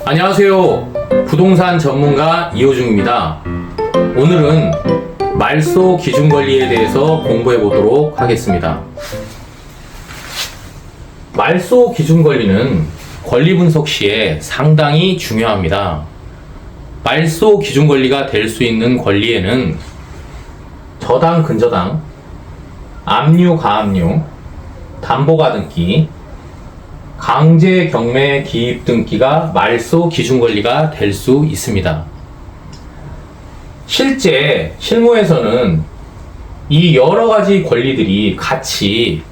안녕하세요. 부동산 전문가 이호중입니다. 오늘은 말소 기준 권리에 대해서 공부해 보도록 하겠습니다. 말소 기준 권리는 권리 분석 시에 상당히 중요합니다. 말소 기준 권리가 될 수 있는 권리에는 저당, 근저당, 압류, 가압류, 담보가 등기, 강제 경매 기입 등기가 말소 기준 권리가 될 수 있습니다. 실제 실무에서는 이 여러 가지 권리들이 같이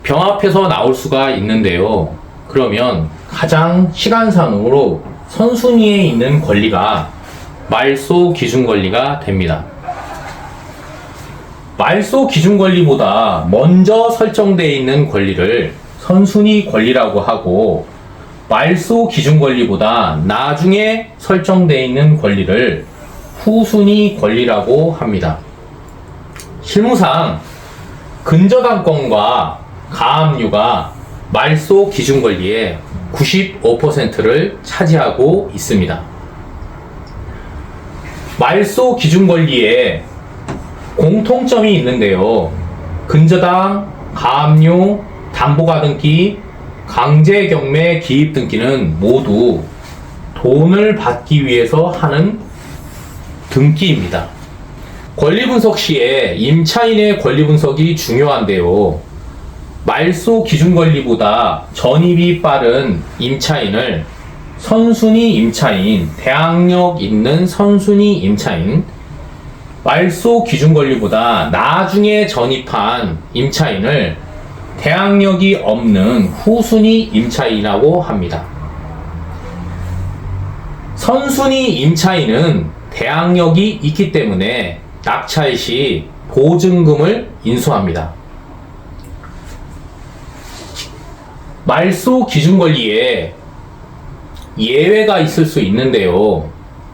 병합해서 나올 수가 있는데요. 그러면 가장 시간상으로 선순위에 있는 권리가 말소 기준 권리가 됩니다. 말소 기준 권리보다 먼저 설정되어 있는 권리를 선순위 권리라고 하고, 말소 기준 권리보다 나중에 설정되어 있는 권리를 후순위 권리라고 합니다. 실무상 근저당권과 가압류가 말소 기준 권리의 95%를 차지하고 있습니다. 말소 기준 권리에 공통점이 있는데요. 근저당, 가압류, 담보가 등기, 강제 경매 기입 등기는 모두 돈을 받기 위해서 하는 등기입니다. 권리 분석 시에 임차인의 권리 분석이 중요한데요. 말소 기준 권리보다 전입이 빠른 임차인을 선순위 임차인, 대항력 있는 선순위 임차인, 말소 기준 권리보다 나중에 전입한 임차인을 대항력이 없는 후순위 임차인이라고 합니다. 선순위 임차인은 대항력이 있기 때문에 낙찰 시 보증금을 인수합니다. 말소 기준 권리에 예외가 있을 수 있는데요.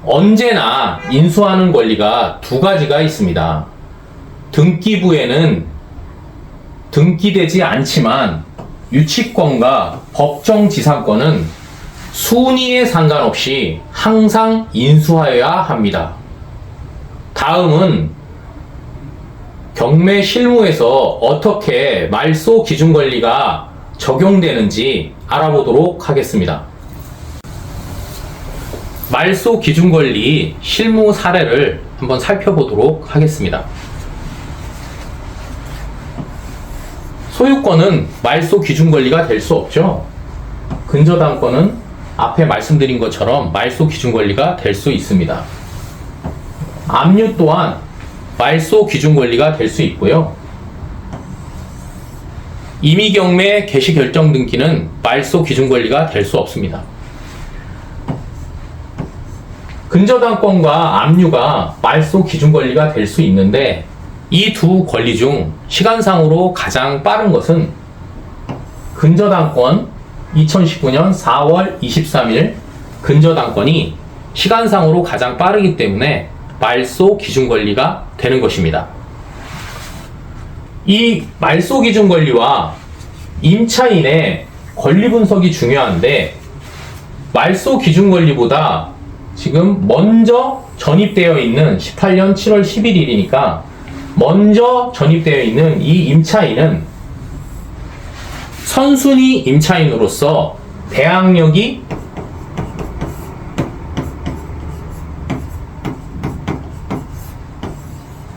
언제나 인수하는 권리가 두 가지가 있습니다. 등기부에는 등기되지 않지만 유치권과 법정지상권은 순위에 상관없이 항상 인수하여야 합니다. 다음은 경매 실무에서 어떻게 말소 기준 권리가 적용되는지 알아보도록 하겠습니다. 말소 기준 권리 실무 사례를 한번 살펴보도록 하겠습니다. 소유권은 말소 기준 권리가 될 수 없죠. 근저당권은 앞에 말씀드린 것처럼 말소 기준 권리가 될 수 있습니다. 압류 또한 말소 기준 권리가 될 수 있고요. 임의경매 개시결정 등기는 말소 기준 권리가 될 수 없습니다. 근저당권과 압류가 말소 기준 권리가 될 수 있는데, 이 두 권리 중 시간상으로 가장 빠른 것은 근저당권 2019년 4월 23일 근저당권이 시간상으로 가장 빠르기 때문에 말소 기준 권리가 되는 것입니다. 이 말소 기준 권리와 임차인의 권리 분석이 중요한데, 말소 기준 권리보다 지금 먼저 전입되어 있는 18년 7월 11일이니까 먼저 전입되어 있는 이 임차인은 선순위 임차인으로서 대항력이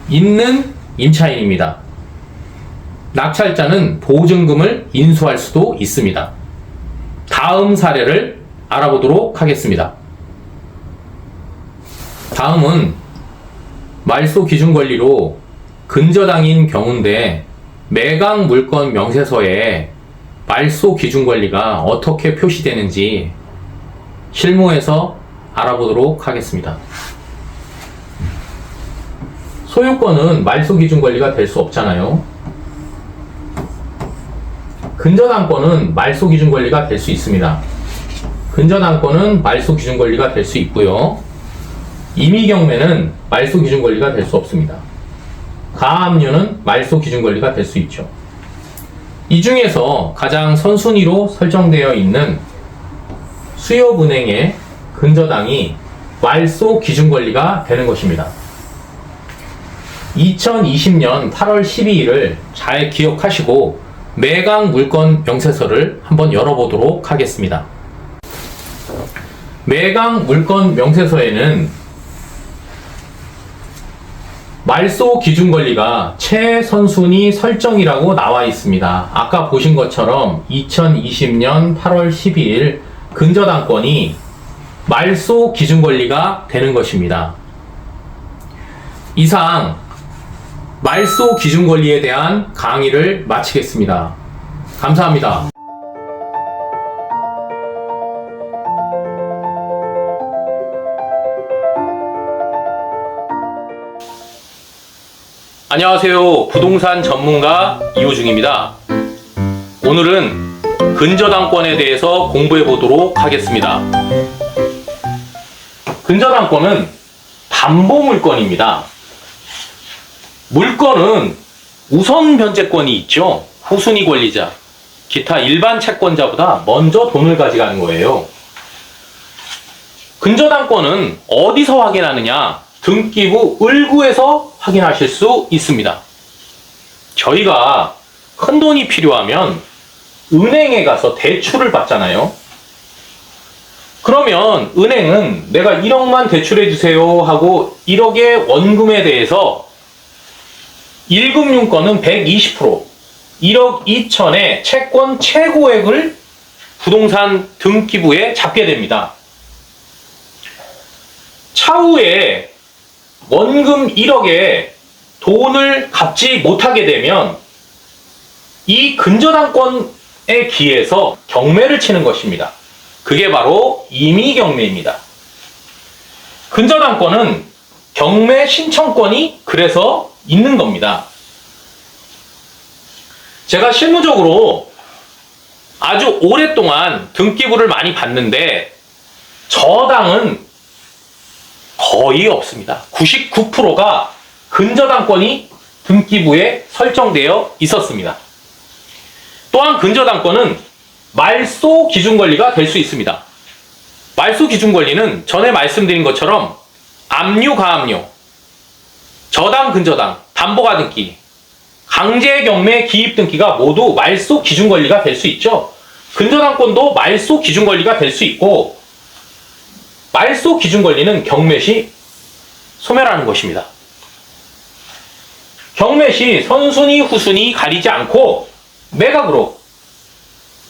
있는 임차인입니다. 낙찰자는 보증금을 인수할 수도 있습니다. 다음 사례를 알아보도록 하겠습니다. 다음은 말소 기준 권리로 근저당인 경우인데, 매각 물건 명세서에 말소 기준 권리가 어떻게 표시되는지 실무에서 알아보도록 하겠습니다. 소유권은 말소 기준 권리가 될 수 없잖아요. 근저당권은 말소 기준 권리가 될 수 있습니다. 근저당권은 말소 기준 권리가 될 수 있고요. 임의경매는 말소 기준 권리가 될 수 없습니다. 가압류는 말소 기준 권리가 될 수 있죠. 이 중에서 가장 선순위로 설정되어 있는 수협은행의 근저당이 말소 기준 권리가 되는 것입니다. 2020년 8월 12일을 잘 기억하시고 매각 물건 명세서를 한번 열어보도록 하겠습니다. 매각 물건 명세서에는 말소 기준 권리가 최선순위 설정이라고 나와 있습니다. 아까 보신 것처럼 2020년 8월 12일 근저당권이 말소 기준 권리가 되는 것입니다. 이상 말소 기준 권리에 대한 강의를 마치겠습니다. 감사합니다. 안녕하세요. 부동산 전문가 이호중입니다. 오늘은 근저당권에 대해서 공부해 보도록 하겠습니다. 근저당권은 담보물건입니다. 물건은 우선 변제권이 있죠. 후순위 권리자, 기타 일반 채권자보다 먼저 돈을 가져가는 거예요. 근저당권은 어디서 확인하느냐? 등기부 을구에서 확인하실 수 있습니다. 저희가 큰 돈이 필요하면 은행에 가서 대출을 받잖아요. 그러면 은행은 내가 1억만 대출해 주세요 하고 1억의 원금에 대해서 1금융권은 120%, 1억 2천의 채권 최고액을 부동산 등기부에 잡게 됩니다. 차후에 원금 1억에 돈을 갚지 못하게 되면 이 근저당권에 기해서 경매를 치는 것입니다. 그게 바로 임의경매입니다. 근저당권은 경매 신청권이 그래서 있는 겁니다. 제가 실무적으로 아주 오랫동안 등기부를 많이 봤는데 저당은 거의 없습니다. 99%가 근저당권이 등기부에 설정되어 있었습니다. 또한 근저당권은 말소 기준 권리가 될 수 있습니다. 말소 기준 권리는 전에 말씀드린 것처럼 압류, 가압류, 저당, 근저당, 담보가 등기, 강제 경매 기입 등기가 모두 말소 기준 권리가 될 수 있죠. 근저당권도 말소 기준 권리가 될 수 있고 말소 기준 권리는 경매 시 소멸하는 것입니다. 경매 시 선순위, 후순위 가리지 않고 매각으로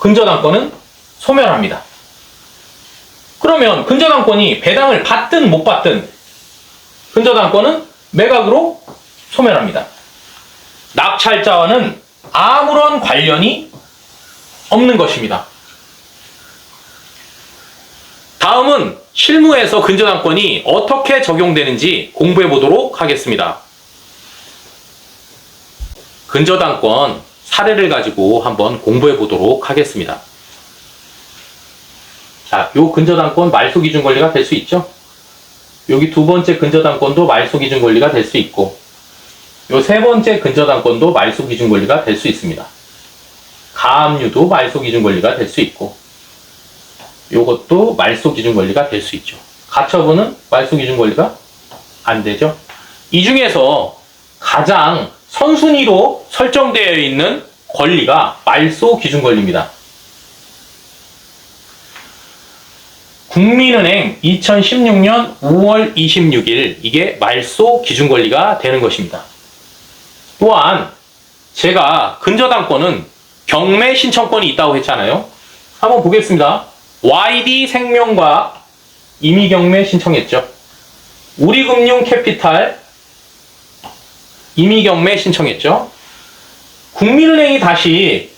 근저당권은 소멸합니다. 그러면 근저당권이 배당을 받든 못 받든 근저당권은 매각으로 소멸합니다. 낙찰자와는 아무런 관련이 없는 것입니다. 다음은 실무에서 근저당권이 어떻게 적용되는지 공부해 보도록 하겠습니다. 근저당권 사례를 가지고 한번 공부해 보도록 하겠습니다. 자, 요 근저당권 말소 기준 권리가 될 수 있죠? 여기 두 번째 근저당권도 말소 기준 권리가 될 수 있고, 요 세 번째 근저당권도 말소 기준 권리가 될 수 있습니다. 가압류도 말소 기준 권리가 될 수 있고, 요것도 말소 기준 권리가 될 수 있죠. 가처분은 말소 기준 권리가 안 되죠. 이 중에서 가장 선순위로 설정되어 있는 권리가 말소 기준 권리입니다. 국민은행 2016년 5월 26일 이게 말소 기준 권리가 되는 것입니다. 또한 제가 근저당권은 경매 신청권이 있다고 했잖아요. 한번 보겠습니다. YD생명과학 임의경매 신청했죠. 우리금융캐피탈 임의경매 신청했죠. 국민은행이 다시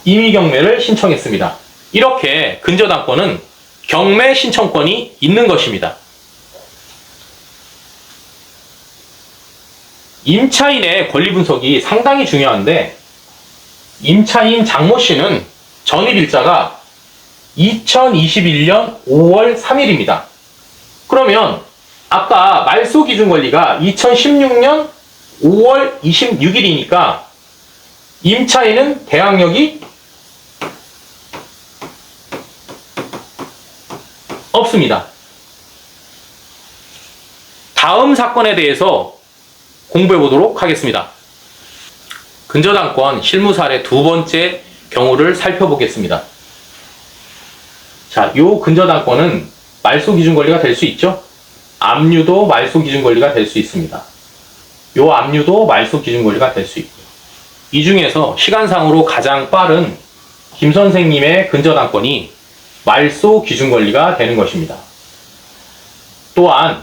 임의경매를 신청했습니다. 이렇게 근저당권은 경매 신청권이 있는 것입니다. 임차인의 권리 분석이 상당히 중요한데, 임차인 장모 씨는 전입일자가 2021년 5월 3일입니다. 그러면 아까 말소 기준 권리가 2016년 5월 26일이니까 임차인은 대항력이 없습니다. 다음 사건에 대해서 공부해 보도록 하겠습니다. 근저당권 실무 사례 두 번째 경우를 살펴보겠습니다. 자, 요 근저당권은 말소 기준 권리가 될 수 있죠? 압류도 말소 기준 권리가 될 수 있습니다. 요 압류도 말소 기준 권리가 될 수 있고요. 이 중에서 시간상으로 가장 빠른 김 선생님의 근저당권이 말소 기준 권리가 되는 것입니다. 또한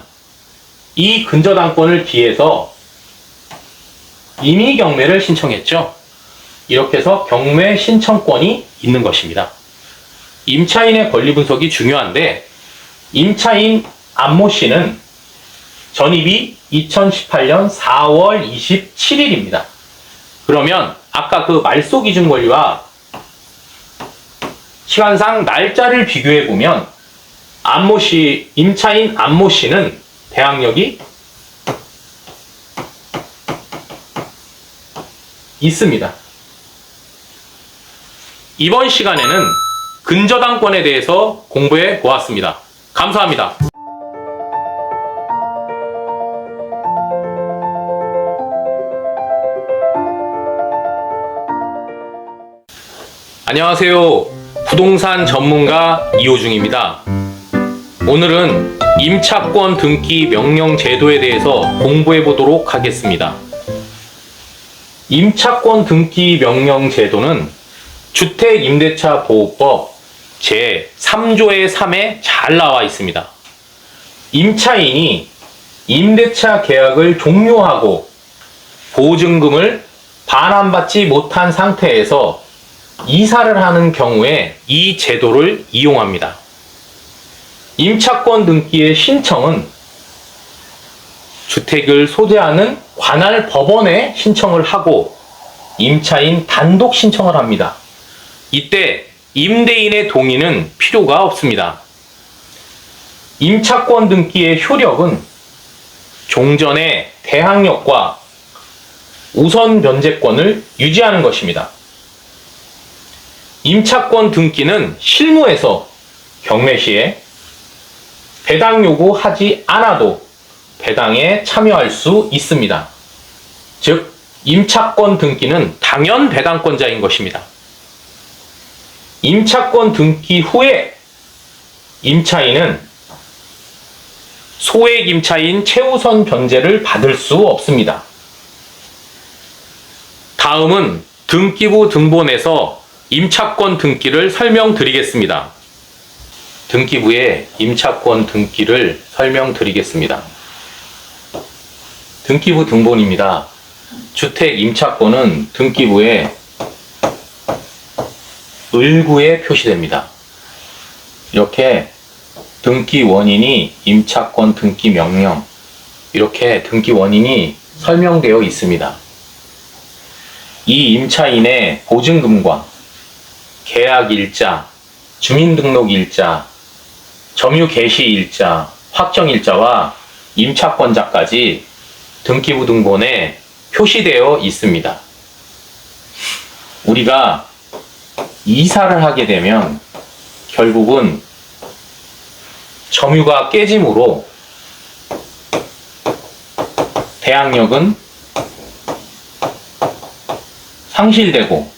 이 근저당권을 기해서 임의 경매를 신청했죠. 이렇게 해서 경매 신청권이 있는 것입니다. 임차인의 권리 분석이 중요한데, 임차인 안모 씨는 전입이 2018년 4월 27일입니다. 그러면 아까 그 말소 기준 권리와 시간상 날짜를 비교해 보면 안모 씨, 임차인 안모 씨는 대항력이 있습니다. 이번 시간에는 근저당권에 대해서 공부해 보았습니다. 감사합니다. 안녕하세요. 부동산 전문가 이호중입니다. 오늘은 임차권 등기 명령 제도에 대해서 공부해 보도록 하겠습니다. 임차권 등기 명령 제도는 주택임대차 보호법 제3조의 3에 잘 나와 있습니다. 임차인이 임대차 계약을 종료하고 보증금을 반환받지 못한 상태에서 이사를 하는 경우에 이 제도를 이용합니다. 임차권 등기의 신청은 주택을 소재하는 관할 법원에 신청을 하고 임차인 단독 신청을 합니다. 이때 임대인의 동의는 필요가 없습니다. 임차권 등기의 효력은 종전의 대항력과 우선 변제권을 유지하는 것입니다. 임차권 등기는 실무에서 경매 시에 배당 요구하지 않아도 배당에 참여할 수 있습니다. 즉, 임차권 등기는 당연 배당권자인 것입니다. 임차권 등기 후에 임차인은 소액 임차인 최우선 변제를 받을 수 없습니다. 다음은 등기부 등본에서 임차권 등기를 설명드리겠습니다. 등기부의 임차권 등기를 설명드리겠습니다. 등기부 등본입니다. 주택 임차권은 등기부에 을구에 표시됩니다. 이렇게 등기 원인이 임차권 등기 명령, 이렇게 등기 원인이 설명되어 있습니다. 이 임차인의 보증금과 계약일자, 주민등록일자, 점유개시일자, 확정일자와 임차권자까지 등기부 등본에 표시되어 있습니다. 우리가 이사를 하게 되면 결국은 점유가 깨짐으로 대항력은 상실되고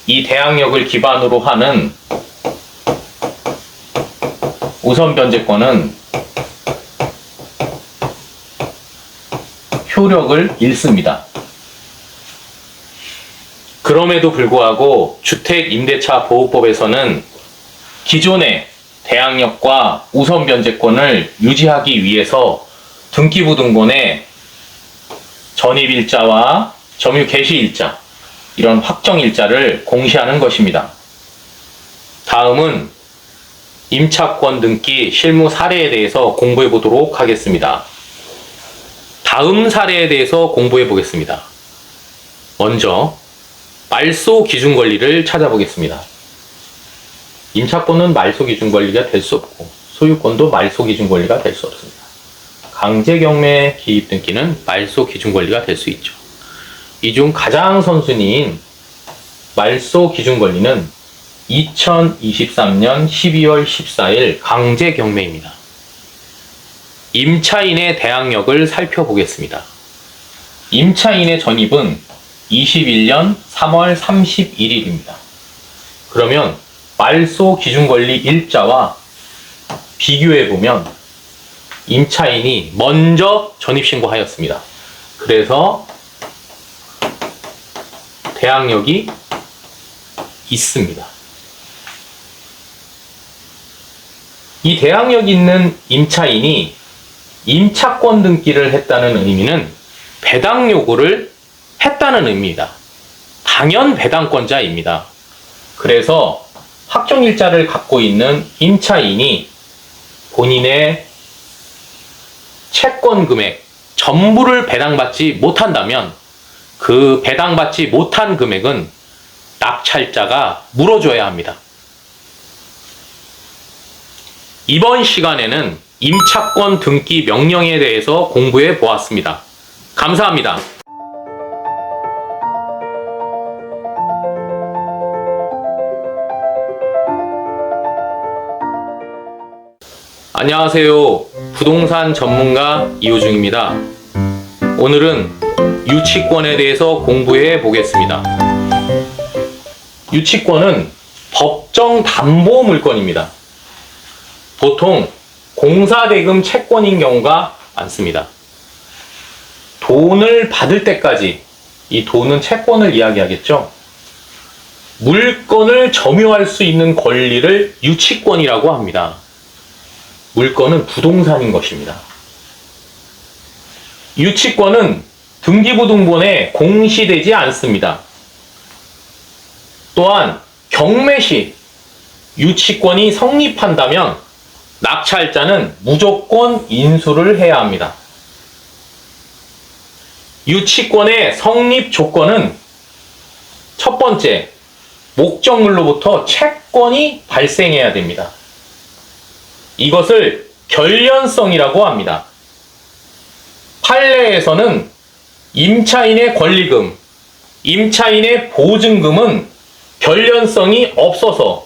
이 대항력을 기반으로 하는 우선 변제권은 효력을 잃습니다. 그럼에도 불구하고 주택임대차보호법에서는 기존의 대항력과 우선 변제권을 유지하기 위해서 등기부 등본에 전입일자와 점유 개시일자, 이런 확정일자를 공시하는 것입니다. 다음은 임차권 등기 실무 사례에 대해서 공부해 보도록 하겠습니다. 다음 사례에 대해서 공부해 보겠습니다. 먼저 말소 기준 권리를 찾아보겠습니다. 임차권은 말소 기준 권리가 될 수 없고 소유권도 말소 기준 권리가 될 수 없습니다. 강제 경매 기입 등기는 말소 기준 권리가 될 수 있죠. 이 중 가장 선순위인 말소 기준 권리는 2023년 12월 14일 강제 경매입니다. 임차인의 대항력을 살펴보겠습니다. 임차인의 전입은 21년 3월 31일입니다. 그러면 말소 기준권리 일자와 비교해보면 임차인이 먼저 전입신고하였습니다. 그래서 대항력이 있습니다. 이 대항력 있는 임차인이 임차권 등기를 했다는 의미는 배당 요구를 했다는 의미입니다. 당연 배당권자입니다. 그래서 확정일자를 갖고 있는 임차인이 본인의 채권 금액 전부를 배당받지 못한다면 그 배당받지 못한 금액은 낙찰자가 물어줘야 합니다. 이번 시간에는 임차권 등기 명령에 대해서 공부해 보았습니다. 감사합니다. 안녕하세요. 부동산 전문가 이호중입니다. 오늘은 유치권에 대해서 공부해 보겠습니다. 유치권은 법정 담보 물건입니다. 보통 공사대금 채권인 경우가 많습니다. 돈을 받을 때까지, 이 돈은 채권을 이야기하겠죠. 물건을 점유할 수 있는 권리를 유치권이라고 합니다. 물건은 부동산인 것입니다. 유치권은 등기부등본에 공시되지 않습니다. 또한 경매 시 유치권이 성립한다면 낙찰자는 무조건 인수를 해야 합니다. 유치권의 성립 조건은 첫 번째, 목적물로부터 채권이 발생해야 됩니다. 이것을 결련성이라고 합니다. 판례에서는 임차인의 권리금, 임차인의 보증금은 결련성이 없어서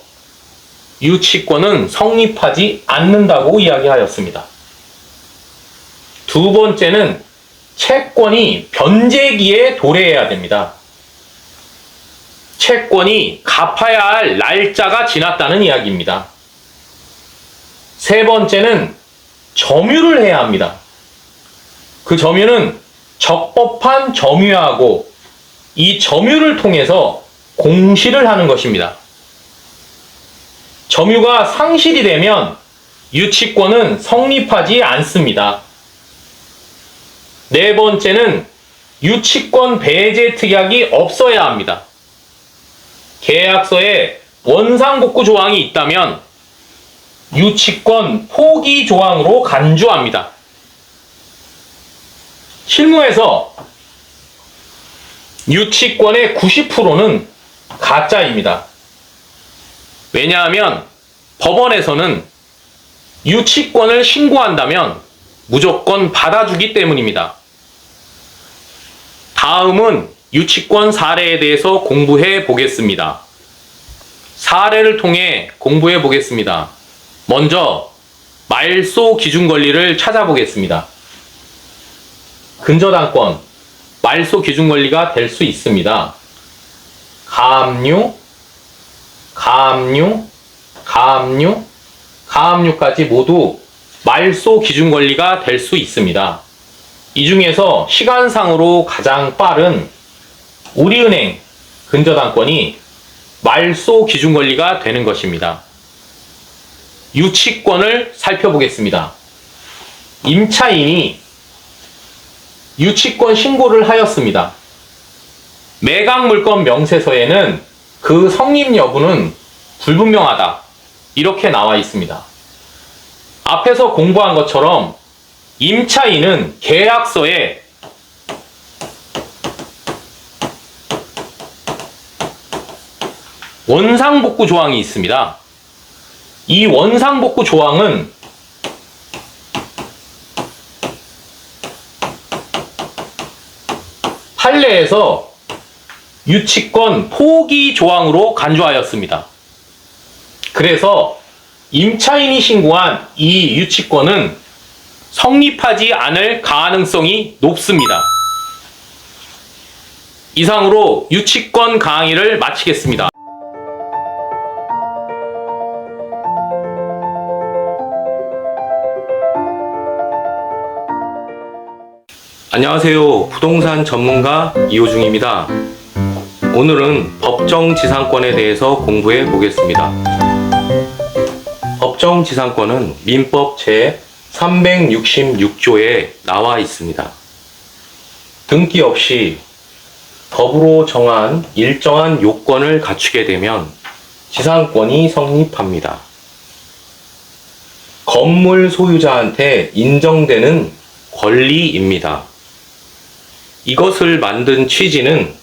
유치권은 성립하지 않는다고 이야기하였습니다. 두 번째는 채권이 변제기에 도래해야 됩니다. 채권이 갚아야 할 날짜가 지났다는 이야기입니다. 세 번째는 점유를 해야 합니다. 그 점유는 적법한 점유하고 이 점유를 통해서 공시를 하는 것입니다. 점유가 상실이 되면 유치권은 성립하지 않습니다. 네 번째는 유치권 배제 특약이 없어야 합니다. 계약서에 원상복구 조항이 있다면 유치권 포기 조항으로 간주합니다. 실무에서 유치권의 90%는 가짜입니다. 왜냐하면 법원에서는 유치권을 신고한다면 무조건 받아주기 때문입니다. 다음은 유치권 사례에 대해서 공부해 보겠습니다. 사례를 통해 공부해 보겠습니다. 먼저 말소 기준 권리를 찾아보겠습니다. 근저당권, 말소 기준 권리가 될 수 있습니다. 가압류, 가압류, 가압류, 가압류까지 모두 말소 기준 권리가 될 수 있습니다. 이 중에서 시간상으로 가장 빠른 우리은행 근저당권이 말소 기준 권리가 되는 것입니다. 유치권을 살펴보겠습니다. 임차인이 유치권 신고를 하였습니다. 매각물건 명세서에는 그 성립 여부는 불분명하다, 이렇게 나와 있습니다. 앞에서 공부한 것처럼 임차인은 계약서에 원상복구 조항이 있습니다. 이 원상복구 조항은 판례에서 유치권 포기 조항으로 간주하였습니다. 그래서 임차인이 신고한 이 유치권은 성립하지 않을 가능성이 높습니다. 이상으로 유치권 강의를 마치겠습니다. 안녕하세요. 부동산 전문가 이호중입니다. 오늘은 법정지상권에 대해서 공부해 보겠습니다. 법정지상권은 민법 제 366조에 나와 있습니다. 등기 없이 법으로 정한 일정한 요건을 갖추게 되면 지상권이 성립합니다. 건물 소유자한테 인정되는 권리입니다. 이것을 만든 취지는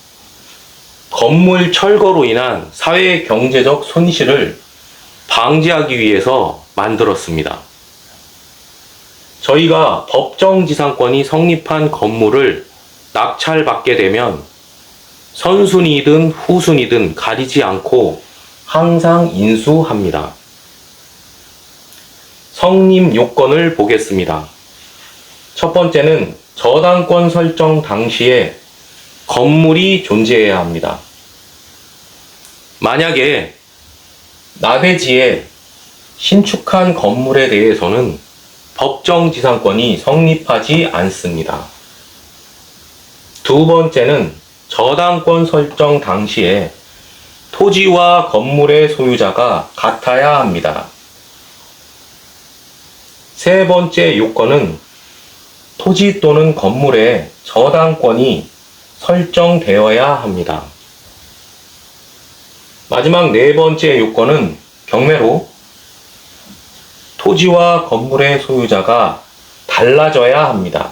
건물 철거로 인한 사회 경제적 손실을 방지하기 위해서 만들었습니다. 저희가 법정지상권이 성립한 건물을 낙찰받게 되면 선순위든 후순위든 가리지 않고 항상 인수합니다. 성립 요건을 보겠습니다. 첫 번째는 저당권 설정 당시에 건물이 존재해야 합니다. 만약에 나대지에 신축한 건물에 대해서는 법정지상권이 성립하지 않습니다. 두 번째는 저당권 설정 당시에 토지와 건물의 소유자가 같아야 합니다. 세 번째 요건은 토지 또는 건물의 저당권이 설정되어야 합니다. 마지막 네 번째 요건은 경매로 토지와 건물의 소유자가 달라져야 합니다.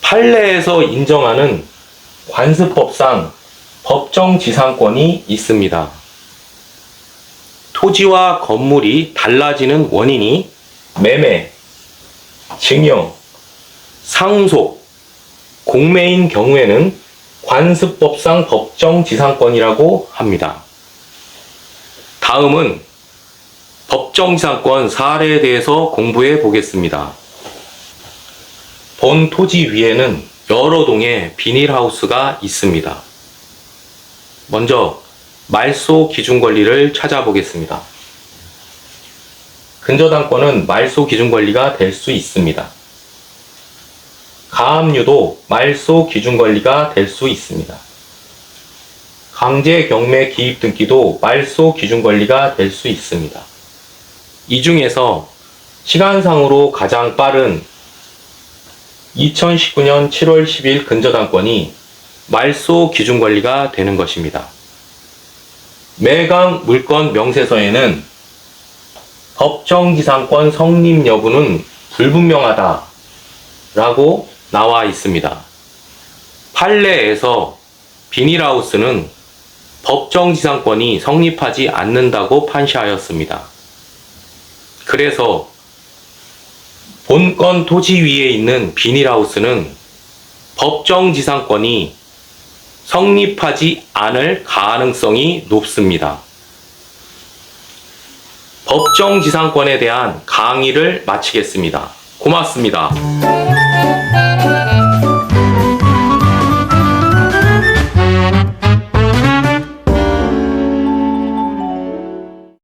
판례에서 인정하는 관습법상 법정지상권이 있습니다. 토지와 건물이 달라지는 원인이 매매, 증여, 상속, 공매인 경우에는 관습법상 법정지상권이라고 합니다. 다음은 법정지상권 사례에 대해서 공부해 보겠습니다. 본 토지 위에는 여러 동의 비닐하우스가 있습니다. 먼저 말소 기준권리를 찾아보겠습니다. 근저당권은 말소 기준권리가 될 수 있습니다. 가압류도 말소 기준권리가 될 수 있습니다. 강제 경매 기입 등기도 말소 기준권리가 될 수 있습니다. 이 중에서 시간상으로 가장 빠른 2019년 7월 10일 근저당권이 말소 기준권리가 되는 것입니다. 매각 물건 명세서에는 법정지상권 성립 여부는 불분명하다 라고 나와 있습니다. 판례에서 비닐하우스는 법정지상권이 성립하지 않는다고 판시하였습니다. 그래서 본건 토지 위에 있는 비닐하우스는 법정지상권이 성립하지 않을 가능성이 높습니다. 법정지상권에 대한 강의를 마치겠습니다. 고맙습니다.